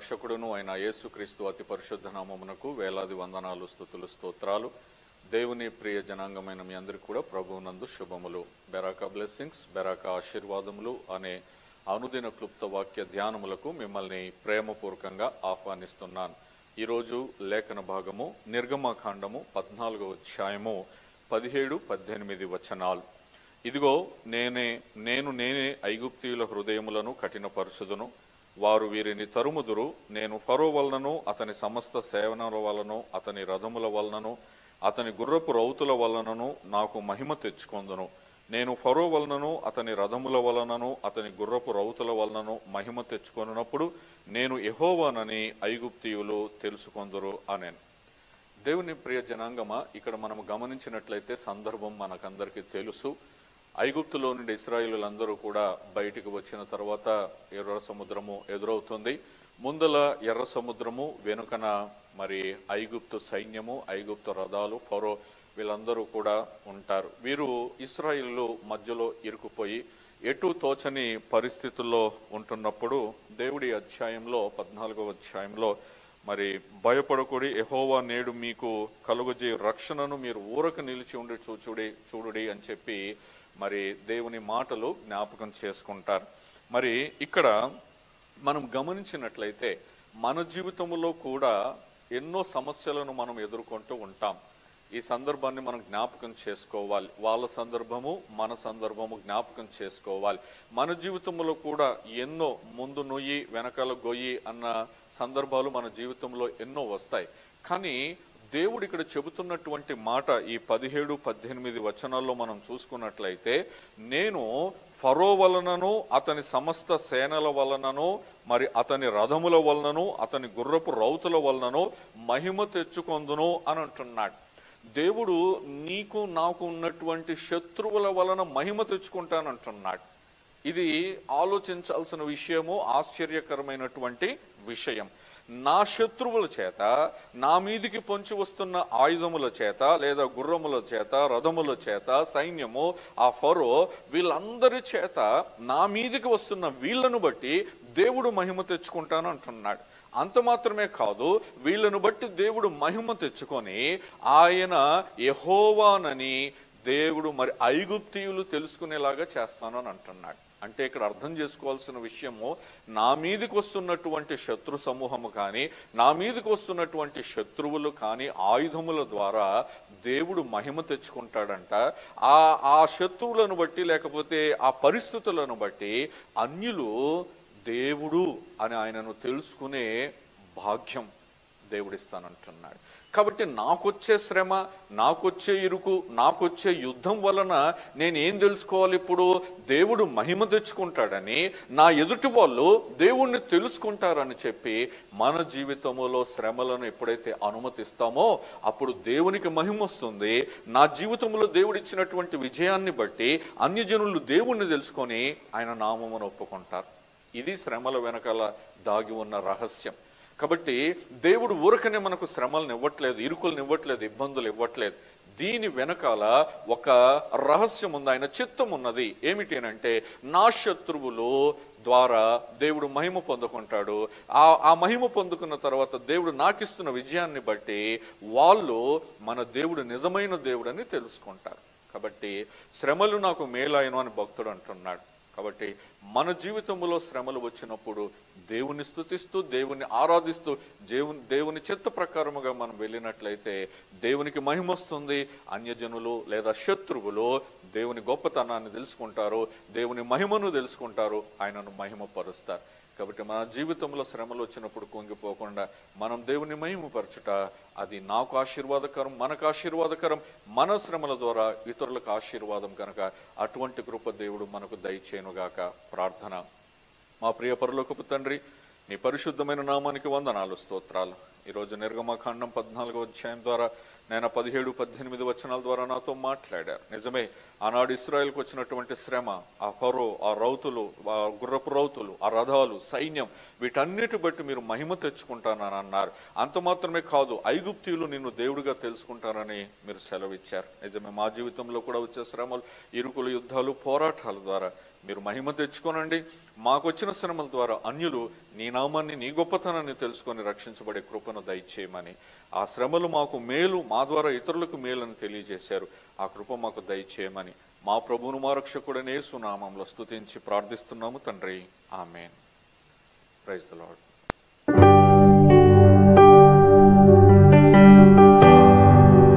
రక్షకుడును అయిన యేసుక్రీస్తు అతి పరిశుద్ధ నామమునకు వేలాది వందనాలు, స్తుతులు, స్తోత్రాలు. దేవుని ప్రియ జనాంగమైన మీ అందరికీ కూడా ప్రభువునందు శుభములు. బెరాకా బ్లెస్సింగ్స్, బెరాకా ఆశీర్వాదములు అనే అనుదిన క్లుప్త వాక్య ధ్యానములకు మిమ్మల్ని ప్రేమపూర్వకంగా ఆహ్వానిస్తున్నాను. ఈరోజు లేఖన భాగము నిర్గమకాండము 14వ అధ్యాయము 17-18 వచనాలు. ఇదిగో నేనే ఐగుప్తీయుల హృదయములను కఠినపరచుదును, వారు వీరిని తరుముదురు. నేను ఫరో వలనను అతని సమస్త సేవనల వలన, అతని రథముల వలనను, అతని గుర్రపు రౌతుల వలనను నాకు మహిమ తెచ్చుకొందును. నేను ఫరో వలనను అతని రథముల వలనను అతని గుర్రపు రౌతుల వలనను మహిమ తెచ్చుకొనున్నప్పుడు నేను యెహోవానని ఐగుప్తీయులు తెలుసుకొందురు అనేను. దేవుని ప్రియ జనాంగమా, ఇక్కడ మనం గమనించినట్లయితే సందర్భం మనకందరికీ తెలుసు. ఐగుప్తులో నుండి ఇశ్రాయేలులందరూ కూడా బయటికి వచ్చిన తర్వాత ఎర్ర సముద్రము ఎదురవుతుంది. ముందల ఎర్ర సముద్రము, వెనుకన మరి ఐగుప్తు సైన్యము, ఐగుప్తు రథాలు, ఫరో వీళ్ళందరూ కూడా ఉంటారు. వీరు ఇశ్రాయేలు మధ్యలో ఇరుకుపోయి ఎటు తోచని పరిస్థితుల్లో ఉంటున్నప్పుడు దేవుడి అధ్యాయంలో 14వ అధ్యాయంలో మరి భయపడకుడి, యెహోవా నేడు మీకు కలుగజే రక్షణను మీరు ఊరక నిలిచి ఉండి చూడుడి అని చెప్పి మరి దేవుని మాటలు జ్ఞాపకం చేసుకుంటారు. మరి ఇక్కడ మనం గమనించినట్లయితే మన జీవితంలో కూడా ఎన్నో సమస్యలను మనం ఎదుర్కొంటూ ఉంటాం. ఈ సందర్భాన్ని మనం జ్ఞాపకం చేసుకోవాలి. వాళ్ళ సందర్భము మన సందర్భము జ్ఞాపకం చేసుకోవాలి. మన జీవితంలో కూడా ఎన్నో ముందు నొయ్యి వెనకాల గొయ్యి అన్న సందర్భాలు మన జీవితంలో ఎన్నో వస్తాయి. కానీ దేవుడు ఇక్కడ చెబుతున్నటువంటి మాట ఈ 17-18 వచనాల్లో మనం చూసుకున్నట్లయితే, నేను ఫరో వలనను అతని సమస్త సేనల వలనను మరి అతని రథముల వలనను అతని గుర్రపు రౌతుల వలనను మహిమ తెచ్చుకొందును అని అంటున్నాడు. దేవుడు నీకు నాకు ఉన్నటువంటి శత్రువుల వలన మహిమ తెచ్చుకుంటానంటున్నాడు. ఇది ఆలోచించాల్సిన విషయము, ఆశ్చర్యకరమైనటువంటి విషయం. నా శత్రువుల చేత, నా మీదికి పొంచి వస్తున్న ఆయుధముల చేత లేదా గుర్రముల చేత, రథముల చేత, సైన్యము, ఆ ఫరో వీళ్ళందరి చేత నా మీదికి వస్తున్న వీళ్ళను బట్టి దేవుడు మహిమ తెచ్చుకుంటాను అంటున్నాడు. అంత మాత్రమే కాదు, వీళ్ళను బట్టి దేవుడు మహిమ తెచ్చుకొని ఆయన యెహోవానని దేవుడు మరి ఐగుప్తీయులు తెలుసుకునేలాగా చేస్తాను అని అంటున్నాడు. అంటే ఇక్కడ అర్థం చేసుకోవాల్సిన విషయము, నా మీదకి వస్తున్నటువంటి శత్రు సమూహము కానీ, నా మీదకి వస్తున్నటువంటి శత్రువులు కానీ ఆయుధముల ద్వారా దేవుడు మహిమ తెచ్చుకుంటాడంట. ఆ శత్రువులను బట్టి లేకపోతే ఆ పరిస్థితులను బట్టి అన్యులు దేవుడు అని ఆయనను తెలుసుకునే భాగ్యం దేవుడిస్తానంటున్నాడు. కాబట్టి నాకొచ్చే శ్రమ, నాకొచ్చే ఇరుకు, నాకొచ్చే యుద్ధం వలన నేను ఏం తెలుసుకోవాలి? ఇప్పుడు దేవుడు మహిమ తెచ్చుకుంటాడని, నా ఎదుటి వాళ్ళు దేవుణ్ణి తెలుసుకుంటారని చెప్పి మన జీవితంలో శ్రమలను ఎప్పుడైతే అనుమతిస్తామో అప్పుడు దేవునికి మహిమ వస్తుంది. నా జీవితంలో దేవుడు ఇచ్చినటువంటి విజయాన్ని బట్టి అన్యజనులు దేవుణ్ణి తెలుసుకొని ఆయన నామమును ఒప్పుకుంటారు. ఇది శ్రమల వెనకాల దాగి ఉన్న రహస్యం. కాబట్టి దేవుడు ఊరకనే మనకు శ్రమలను ఇవ్వట్లేదు, ఇరుకులను ఇవ్వట్లేదు, ఇబ్బందులు ఇవ్వట్లేదు. దీని వెనకాల ఒక రహస్యం ఉంది, ఆయన చిత్తం ఉన్నది. ఏమిటి అంటే, నా శత్రువులు ద్వారా దేవుడు మహిమ పొందుకుంటాడు. ఆ మహిమ పొందుకున్న తర్వాత దేవుడు నాకు ఇస్తున్న విజయాన్ని బట్టి వాళ్ళు మన దేవుడు నిజమైన దేవుడు అని తెలుసుకుంటారు. కాబట్టి శ్రమలు నాకు మేలాయను అని భక్తుడు అంటున్నాడు. కాబట్టి మన జీవితంలో శ్రమలు వచ్చినప్పుడు దేవుని స్తుతిస్తూ, దేవుని ఆరాధిస్తూ, దేవుని చిత్త ప్రకారముగా మనం వెళ్ళినట్లయితే దేవునికి మహిమ వస్తుంది. అన్యజనులు లేదా శత్రువులు దేవుని గొప్పతనాన్ని తెలుసుకుంటారు, దేవుని మహిమను తెలుసుకుంటారు, ఆయనను మహిమపరుస్తారు. కాబట్టి మన జీవితంలో శ్రమలు వచ్చినప్పుడు కుంగిపోకుండా మనం దేవుని మహిమపరచుట, అది నాకు ఆశీర్వాదకరం, మనకు ఆశీర్వాదకరం. మన శ్రమల ద్వారా ఇతరులకు ఆశీర్వాదం కనుక అటువంటి కృప దేవుడు మనకు దయచేయునుగాక. ప్రార్థన. మా ప్రియ పరలోకపు తండ్రి, నీ పరిశుద్ధమైన నామానికి వందనాలు, స్తోత్రాలు. ఈరోజు నిర్గమకాండం 14వ అధ్యాయం ద్వారా నేను 17-18 వచనాల ద్వారా నాతో మాట్లాడారు. నిజమే, ఆనాడు ఇశ్రాయేలుకు వచ్చినటువంటి శ్రమ, ఆ ఫరో, ఆ రౌతులు, ఆ గుర్రపు రౌతులు, ఆ రథాలు, సైన్యం, వీటన్నిటి బట్టి మీరు మహిమ తెచ్చుకుంటానని అన్నారు. అంత మాత్రమే కాదు, ఐగుప్తీయులు నిన్ను దేవుడిగా తెలుసుకుంటారని మీరు సెలవిచ్చారు. నిజమే, మా జీవితంలో కూడా వచ్చే శ్రమలు, ఇరుకులు, యుద్ధాలు, పోరాటాల ద్వారా మీరు మహిమ తెచ్చుకోనండి. మాకు వచ్చిన శ్రమల ద్వారా అన్యులు నీ నామాన్ని, నీ గొప్పతనాన్ని తెలుసుకొని రక్షించబడే కృపను దయచేయమని, ఆ శ్రమలు మాకు మేలు, మా ద్వారా ఇతరులకు మేలని తెలియజేశారు. ఆ కృప మాకు దయచేయమని మా ప్రభువును మా రక్షకుడైన యేసు నామములో స్తుతించి ప్రార్థిస్తున్నాము తండ్రి. ఆమేన్. Praise the lord.